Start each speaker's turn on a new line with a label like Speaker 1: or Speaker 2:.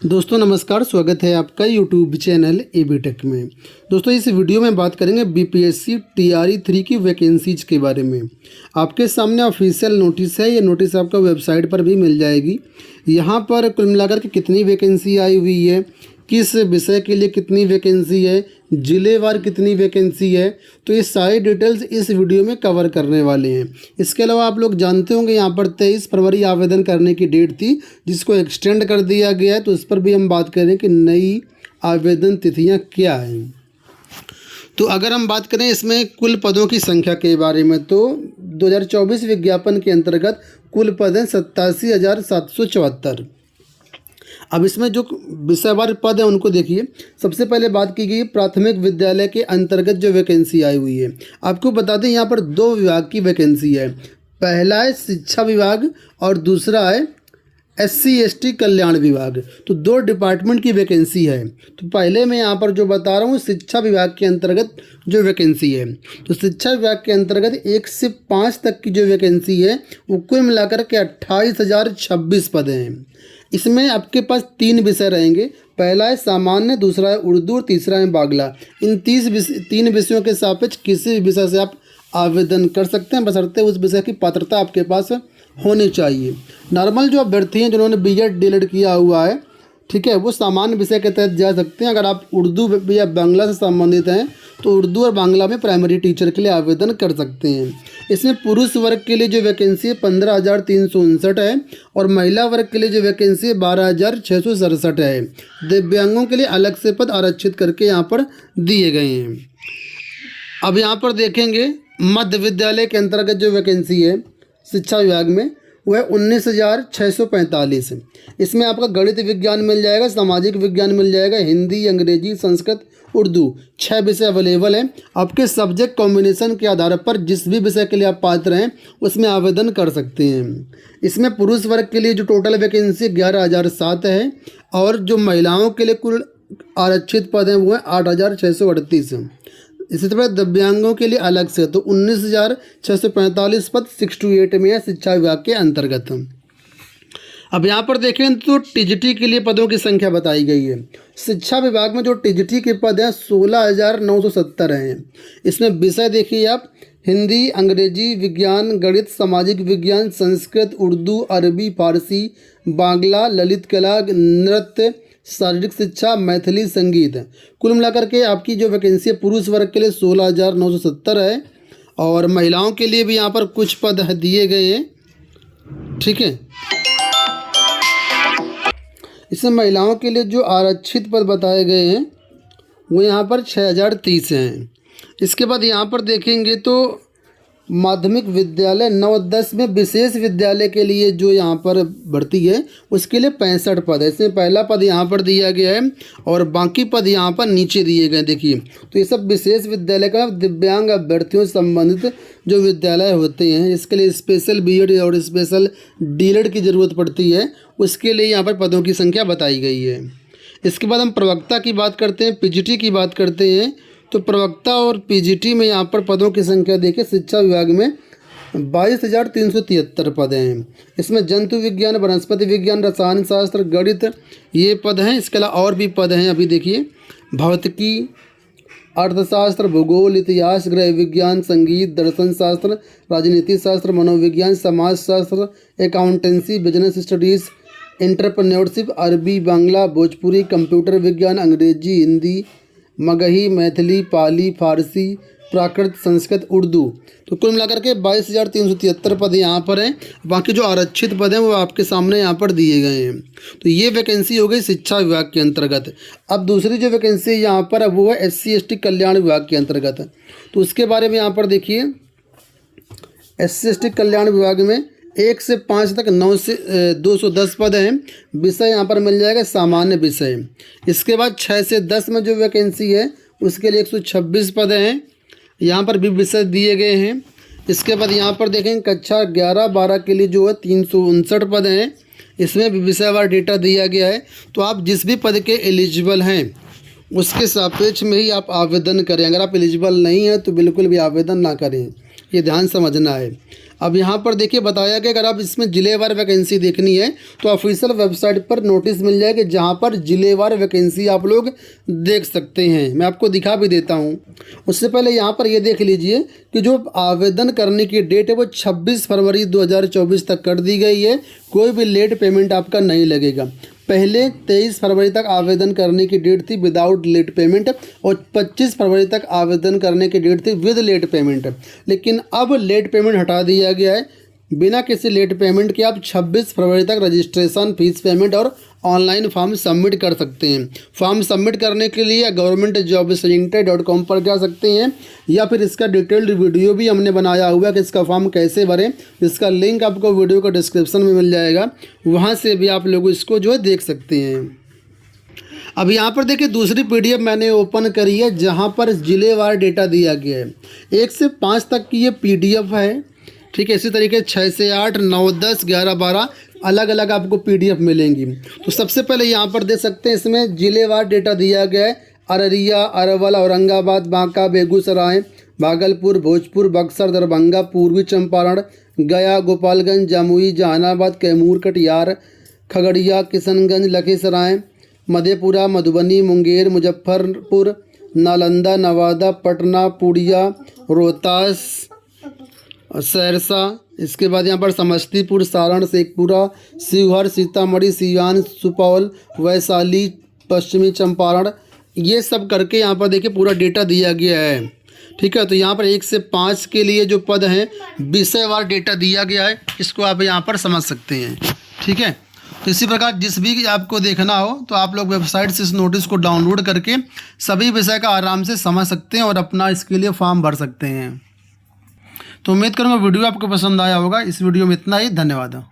Speaker 1: दोस्तों नमस्कार, स्वागत है आपका यूट्यूब चैनल एबी टेक में। दोस्तों इस वीडियो में बात करेंगे बीपीएससी टीआरई 3 की वैकेंसीज के बारे में। आपके सामने ऑफिशियल नोटिस है, ये नोटिस आपका वेबसाइट पर भी मिल जाएगी। यहाँ पर कुल मिलाकर के कितनी वैकेंसी आई हुई है, किस विषय के लिए कितनी वैकेंसी है, जिलेवार कितनी वैकेंसी है, तो ये सारी डिटेल्स इस वीडियो में कवर करने वाले हैं। इसके अलावा आप लोग जानते होंगे यहाँ पर 23 फरवरी आवेदन करने की डेट थी, जिसको एक्सटेंड कर दिया गया है, तो इस पर भी हम बात करें कि नई आवेदन तिथियाँ क्या हैं। तो अगर हम बात करें इसमें कुल पदों की संख्या के बारे में, तो 2024 विज्ञापन के अंतर्गत कुल पद हैं 87,774। अब इसमें जो विषयवार पद है उनको देखिए। सबसे पहले बात की गई प्राथमिक विद्यालय के अंतर्गत जो वैकेंसी आई हुई है। आपको बता दें यहाँ पर 2 विभाग की वैकेंसी है। पहला है शिक्षा विभाग और दूसरा है SC/ST कल्याण विभाग। तो 2 डिपार्टमेंट की वैकेंसी है। तो पहले मैं यहाँ पर जो बता रहा हूँ शिक्षा विभाग के अंतर्गत जो वैकेंसी है, तो शिक्षा विभाग के अंतर्गत 1 से 5 तक की जो वैकेंसी है वो कुल मिलाकर के 28,026 पद हैं। इसमें आपके पास 3 विषय रहेंगे। पहला है सामान्य, दूसरा है उर्दू और तीसरा है बांग्ला। इन 3 विषयों के सापेक्ष किसी भी विषय से आप आवेदन कर सकते हैं, बशर्ते उस विषय की पात्रता आपके पास होनी चाहिए। नॉर्मल जो अभ्यर्थी हैं जिन्होंने BEd DELED किया हुआ है, ठीक है, वो सामान्य विषय के तहत जा सकते हैं। अगर आप उर्दू या बांग्ला से संबंधित हैं तो उर्दू और बांग्ला में प्राइमरी टीचर के लिए आवेदन कर सकते हैं। इसमें पुरुष वर्ग के लिए जो वैकेंसी है 15,359 है और महिला वर्ग के लिए जो वैकेंसी है 12,667 है। दिव्यांगों के लिए अलग से पद आरक्षित करके यहाँ पर दिए गए हैं। अब यहाँ पर देखेंगे मध्य विद्यालय के अंतर्गत जो वैकेंसी है शिक्षा विभाग में वो है 19,645। इसमें आपका गणित विज्ञान मिल जाएगा, सामाजिक विज्ञान मिल जाएगा, हिंदी, अंग्रेजी, संस्कृत, उर्दू, 6 विषय अवेलेबल हैं। आपके सब्जेक्ट कॉम्बिनेशन के आधार पर जिस भी विषय के लिए आप पात्र हैं उसमें आवेदन कर सकते हैं। इसमें पुरुष वर्ग के लिए जो टोटल वैकेंसी 11,007 है और जो महिलाओं के लिए कुल आरक्षित पद हैं वो है 8,638। इसी तरह दिव्यांगों के लिए अलग से तो 19,645 पद 628 में है शिक्षा विभाग के अंतर्गत। अब यहाँ पर देखें तो TGT के लिए पदों की संख्या बताई गई है। शिक्षा विभाग में जो TGT के पद हैं 16,970 हैं। इसमें विषय देखिए आप, हिंदी, अंग्रेजी, विज्ञान, गणित, सामाजिक विज्ञान, संस्कृत, उर्दू, अरबी, फारसी, बांग्ला, ललित कला, नृत्य, शारीरिक शिक्षा, मैथिली, संगीत। कुल मिलाकर के आपकी जो वैकेंसी है पुरुष वर्ग के लिए 16,970 है और महिलाओं के लिए भी यहाँ पर कुछ पद दिए गए हैं, ठीक है। इसमें महिलाओं के लिए जो आरक्षित पद बताए गए हैं वो यहाँ पर 6,030 हैं। इसके बाद यहाँ पर देखेंगे तो माध्यमिक विद्यालय 9-10 में विशेष विद्यालय के लिए जो यहाँ पर भर्ती है उसके लिए 65 पद है। इसमें पहला पद यहाँ पर दिया गया है और बाकी पद यहाँ पर नीचे दिए गए। देखिए तो ये सब विशेष विद्यालय का दिव्यांग अभ्यर्थियों से संबंधित जो विद्यालय होते हैं, इसके लिए स्पेशल BEd और स्पेशल DELED की ज़रूरत पड़ती है, उसके लिए यहाँ पर पदों की संख्या बताई गई है। इसके बाद हम प्रवक्ता की बात करते हैं, PGT की बात करते हैं। तो प्रवक्ता और PGT में यहाँ पर पदों की संख्या देखिए शिक्षा विभाग में 22,373 पद हैं। इसमें जंतु विज्ञान, वनस्पति विज्ञान, रसायन शास्त्र, गणित ये पद हैं। इसके अलावा और भी पद हैं, अभी देखिए भौतिकी, अर्थशास्त्र, भूगोल, इतिहास, गृह विज्ञान, संगीत, दर्शन शास्त्र, राजनीति शास्त्र, मनोविज्ञान, समाज शास्त्र, अकाउंटेंसी, बिजनेस स्टडीज़, एंटरप्रेन्योरशिप, अरबी, बांग्ला, भोजपुरी, कंप्यूटर विज्ञान, अंग्रेजी, हिंदी, मगही, मैथिली, पाली, फारसी, प्राकृत, संस्कृत, उर्दू। तो कुल मिलाकर के 22,373 पद यहाँ पर हैं। बाकी जो आरक्षित पद हैं वो आपके सामने यहाँ पर दिए गए हैं। तो ये वैकेंसी हो गई शिक्षा विभाग के अंतर्गत। अब दूसरी जो वैकेंसी यहाँ पर है वो है SC/ST कल्याण विभाग के अंतर्गत। तो उसके बारे में यहाँ पर देखिए, SC/ST कल्याण विभाग में 1 से 5 तक 9 से 210 पद हैं। विषय यहाँ पर मिल जाएगा सामान्य विषय। इसके बाद 6 से 10 में जो वैकेंसी है उसके लिए 126 पद हैं, यहाँ पर भी विषय दिए गए हैं। इसके बाद यहाँ पर देखें कक्षा 11-12 के लिए जो है 359 पद हैं। इसमें भी विषयवार डेटा दिया गया है। तो आप जिस भी पद के एलिजिबल हैं उसके सापेक्ष में ही आप आवेदन करें। अगर आप एलिजिबल नहीं हैं तो बिल्कुल भी आवेदन ना करें। ये ध्यान समझना है। अब यहाँ पर देखिए बताया कि अगर आप इसमें जिलेवार वैकेंसी देखनी है तो ऑफिशियल वेबसाइट पर नोटिस मिल जाएगी, जहाँ पर जिलेवार वैकेंसी आप लोग देख सकते हैं। मैं आपको दिखा भी देता हूँ। उससे पहले यहाँ पर ये देख लीजिए कि जो आवेदन करने की डेट है वो 26 फरवरी 2024 तक कर दी गई है। कोई भी लेट पेमेंट आपका नहीं लगेगा। पहले 23 फरवरी तक आवेदन करने की डेट थी विदाउट लेट पेमेंट, और 25 फरवरी तक आवेदन करने की डेट थी विद लेट पेमेंट। लेकिन अब लेट पेमेंट हटा दिया गया है। बिना किसी लेट पेमेंट के आप 26 फरवरी तक रजिस्ट्रेशन, फीस पेमेंट और ऑनलाइन फॉर्म सबमिट कर सकते हैं। फॉर्म सबमिट करने के लिए governmentjobcenter.com पर जा सकते हैं, या फिर इसका डिटेल्ड वीडियो भी हमने बनाया हुआ है कि इसका फॉर्म कैसे भरें। इसका लिंक आपको वीडियो का डिस्क्रिप्शन में मिल जाएगा, वहाँ से भी आप लोग इसको जो है देख सकते हैं। अब यहाँ पर देखिए दूसरी PDF मैंने ओपन करी है, जहाँ पर जिलेवार डेटा दिया गया है। 1 से 5 तक की ये PDF है, ठीक है। इसी तरीके 6 से 8, 9, 10, 11, 12 अलग अलग आपको PDF मिलेंगी। तो सबसे पहले यहाँ पर देख सकते हैं, इसमें जिलेवार डेटा दिया गया है। अररिया, अरवल, औरंगाबाद, बांका, बेगूसराय, भागलपुर, भोजपुर, बक्सर, दरभंगा, पूर्वी चंपारण, गया, गोपालगंज, जमुई, जहानाबाद, कैमूर, कटिहार, खगड़िया, किशनगंज, लखीसराय, मधेपुरा, मधुबनी, मुंगेर, मुजफ्फरपुर, नालंदा, नवादा, पटना, पूर्णिया, रोहतास, सहरसा। इसके बाद यहाँ पर समस्तीपुर, सारण, शेखपुरा, शिवहर, सीतामढ़ी, सिवान, सुपौल, वैशाली, पश्चिमी चंपारण, ये सब करके यहाँ पर देखिए पूरा डेटा दिया गया है, ठीक है। तो यहाँ पर 1 से 5 के लिए जो पद हैं विषयवार डेटा दिया गया है, इसको आप यहाँ पर समझ सकते हैं, ठीक है। तो इसी प्रकार जिस भी आपको देखना हो तो आप लोग वेबसाइट से इस नोटिस को डाउनलोड करके सभी विषय का आराम से समझ सकते हैं और अपना इसके लिए फॉर्म भर सकते हैं। तो उम्मीद करूँगा वीडियो आपको पसंद आया होगा। इस वीडियो में इतना ही। धन्यवाद।